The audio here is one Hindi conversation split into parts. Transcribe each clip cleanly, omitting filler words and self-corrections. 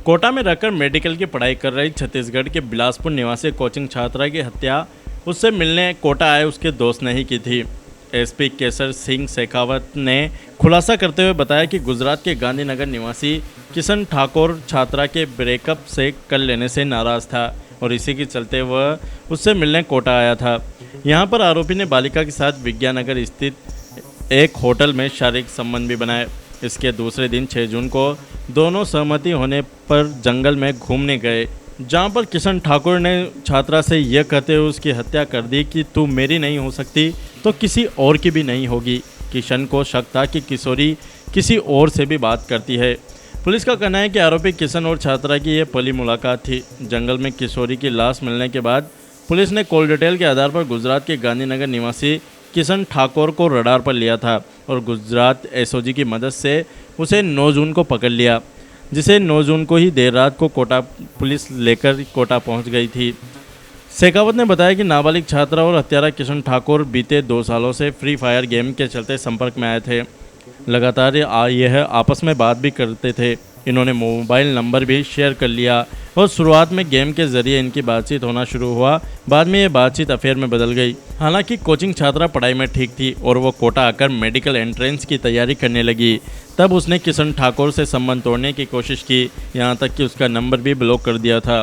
कोटा में रहकर मेडिकल की पढ़ाई कर रही छत्तीसगढ़ के बिलासपुर निवासी कोचिंग छात्रा की हत्या उससे मिलने कोटा आए उसके दोस्त ने ही की थी। एसपी केसर सिंह शेखावत ने खुलासा करते हुए बताया कि गुजरात के गांधीनगर निवासी किशन ठाकुर छात्रा के ब्रेकअप से कर लेने से नाराज़ था और इसी के चलते वह उससे मिलने कोटा आया था। यहां पर आरोपी ने बालिका के साथ विज्ञाननगर स्थित एक होटल में शारीरिक संबंध भी बनाए। इसके दूसरे दिन 6 जून को दोनों सहमति होने पर जंगल में घूमने गए, जहां पर किशन ठाकुर ने छात्रा से यह कहते हुए उसकी हत्या कर दी कि तू मेरी नहीं हो सकती तो किसी और की भी नहीं होगी। किशन को शक था कि किशोरी किसी और से भी बात करती है। पुलिस का कहना है कि आरोपी किशन और छात्रा की यह पहली मुलाकात थी। जंगल में किशोरी की लाश मिलने के बाद पुलिस ने कॉल डिटेल के आधार पर गुजरात के गांधीनगर निवासी किशन ठाकुर को रडार पर लिया था और गुजरात एसओजी की मदद से उसे 9 जून को पकड़ लिया, जिसे 9 जून को ही देर रात को कोटा पुलिस लेकर कोटा पहुंच गई थी। शेखावत ने बताया कि नाबालिग छात्रा और हत्यारा किशन ठाकुर बीते 2 सालों से फ्री फायर गेम के चलते संपर्क में आए थे। लगातार यह आपस में बात भी करते थे। इन्होंने मोबाइल नंबर भी शेयर कर लिया और शुरुआत में गेम के जरिए इनकी बातचीत होना शुरू हुआ। बाद में ये बातचीत अफेयर में बदल गई। हालांकि कोचिंग छात्रा पढ़ाई में ठीक थी और वो कोटा आकर मेडिकल एंट्रेंस की तैयारी करने लगी। तब उसने किशन ठाकुर से संबंध तोड़ने की कोशिश की, यहाँ तक कि उसका नंबर भी ब्लॉक कर दिया था।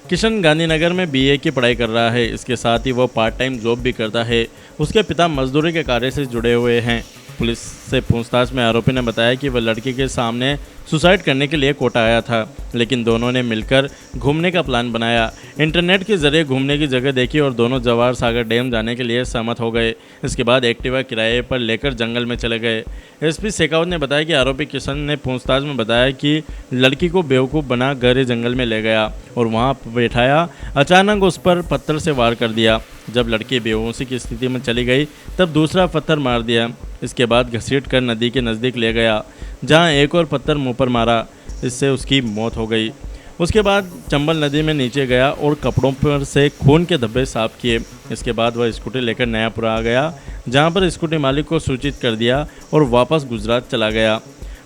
किशन गांधीनगर में बीए की पढ़ाई कर रहा है। इसके साथ ही वो पार्ट टाइम जॉब भी करता है। उसके पिता मजदूरी के कार्य से जुड़े हुए हैं। पुलिस से पूछताछ में आरोपी ने बताया कि वह लड़की के सामने सुसाइड करने के लिए कोटा आया था, लेकिन दोनों ने मिलकर घूमने का प्लान बनाया। इंटरनेट के जरिए घूमने की जगह देखी और दोनों जवाहर सागर डैम जाने के लिए सहमत हो गए। इसके बाद एक्टिवा किराए पर लेकर जंगल में चले गए। एसपी शेखावत ने बताया कि आरोपी किशन ने पूछताछ में बताया कि लड़की को बेवकूफ़ बना गहरे जंगल में ले गया और वहां बैठाया। अचानक उस पर पत्थर से वार कर दिया। जब लड़की बेहोशी की स्थिति में चली गई तब दूसरा पत्थर मार दिया। इसके बाद घसीट कर नदी के नज़दीक ले गया, जहां एक और पत्थर मुंह पर मारा। इससे उसकी मौत हो गई। उसके बाद चंबल नदी में नीचे गया और कपड़ों पर से खून के धब्बे साफ किए। इसके बाद वह स्कूटी लेकर नयापुरा आ गया, जहां पर स्कूटी मालिक को सूचित कर दिया और वापस गुजरात चला गया।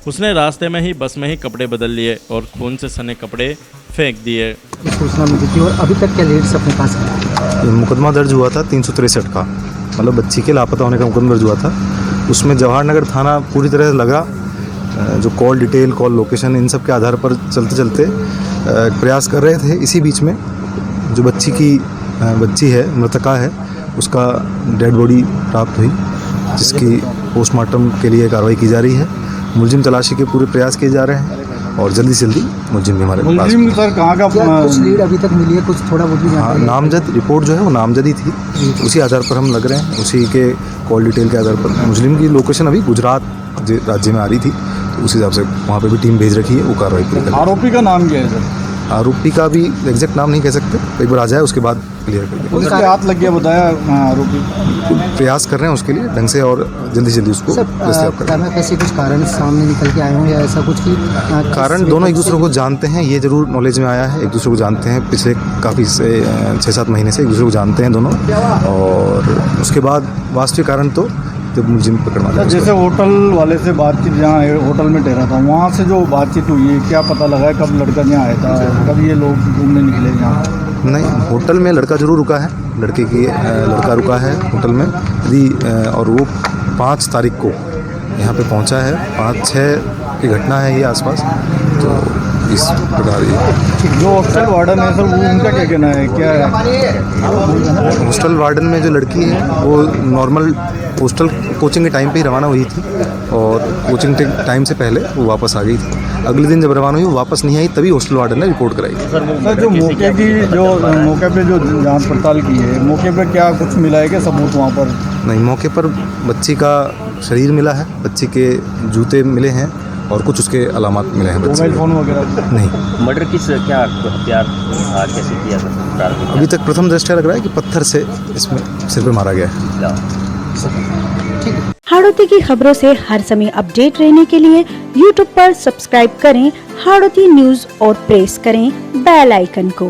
उसने रास्ते में ही बस में ही कपड़े बदल लिए और खून से सने कपड़े फेंक दिए। सूचना मिली थी और अभी तक क्या लीड्स अपने पास है? मुकदमा दर्ज हुआ था 363 का, मतलब बच्ची के लापता होने का मुकदमा दर्ज हुआ था। उसमें जवाहर नगर थाना पूरी तरह लगा। जो कॉल डिटेल, कॉल लोकेशन, इन सब के आधार पर चलते चलते प्रयास कर रहे थे। इसी बीच में जो बच्ची है, मृतका है, उसका डेड बॉडी प्राप्त हुई, जिसकी पोस्टमार्टम के लिए कार्रवाई की जा रही है। मुलजिम तलाशी के पूरे प्रयास किए जा रहे हैं और जल्दी से जल्दी मुलजिम भी हमारे पास। सर कहाँ का कुछ लीड अभी तक मिली है? कुछ थोड़ा बहुत भी? हाँ, नामजद रिपोर्ट जो है वो नामजदी थी, उसी आधार पर हम लग रहे हैं। उसी के कॉल डिटेल के आधार पर मुस्लिम की लोकेशन अभी गुजरात राज्य में आ रही थी, तो उस हिसाब से वहाँ पे भी टीम भेज रखी है, वो कार्रवाई पूरी कर। आरोपी का नाम क्या है सर? आरोपी का भी एग्जैक्ट नाम नहीं कह सकते, एक बार आ जाए उसके बाद क्लियर कर उसके हाथ लग गया बताया आरोपी। प्रयास कर रहे हैं उसके लिए ढंग से और जल्दी से जल्दी उसको दस्तयाब करें। कैसे कुछ कारण सामने निकल के आए हों या ऐसा कुछ की? कारण दोनों एक दूसरे को जानते हैं, ये जरूर नॉलेज में आया है। एक दूसरे को जानते हैं, पिछले काफ़ी से 6-7 महीने से एक दूसरे को जानते हैं दोनों। और उसके बाद वास्तविक कारण तो जब मुलजिम पकड़ना जाए। जैसे होटल वाले से बातचीत, जहाँ होटल में ठहरा था, वहाँ से जो बातचीत हुई है, क्या पता लगा है कब लड़का यहाँ आया था, कब ये लोग घूमने निकले यहाँ? नहीं, होटल में लड़का जरूर रुका है, लड़का रुका है होटल में यदि, और वो 5 तारीख को यहाँ पे पहुँचा है। 5-6 की घटना है ये आसपास, तो इस प्रकार ये जो हॉस्टल वार्डन है सर, वो उनका क्या कहना है? क्या है हॉस्टल वार्डन में जो लड़की है वो नॉर्मल हॉस्टल कोचिंग के टाइम पे ही रवाना हुई थी और कोचिंग टाइम से पहले वो वापस आ गई थी। अगले दिन जब रवाना हुई वो वापस नहीं आई, तभी हॉस्टल वार्डन ने रिपोर्ट कराई। सर जो मौके पे जो जांच पड़ताल की है, मौके पे क्या कुछ मिला है क्या सबूत वहाँ पर? नहीं, मौके पर बच्ची का शरीर मिला है, बच्ची के जूते मिले हैं और कुछ उसके अलामत मिले हैं। मोबाइल फ़ोन वगैरह नहीं। मर्डर किस क्या हथियार कैसे किया था? अभी तक प्रथम दृष्टया लग रहा है कि पत्थर से इसमें सिर पे मारा गया है। हाड़ौती की खबरों से हर समय अपडेट रहने के लिए YouTube पर सब्सक्राइब करें हाड़ौती न्यूज़ और प्रेस करें बेल आइकन को।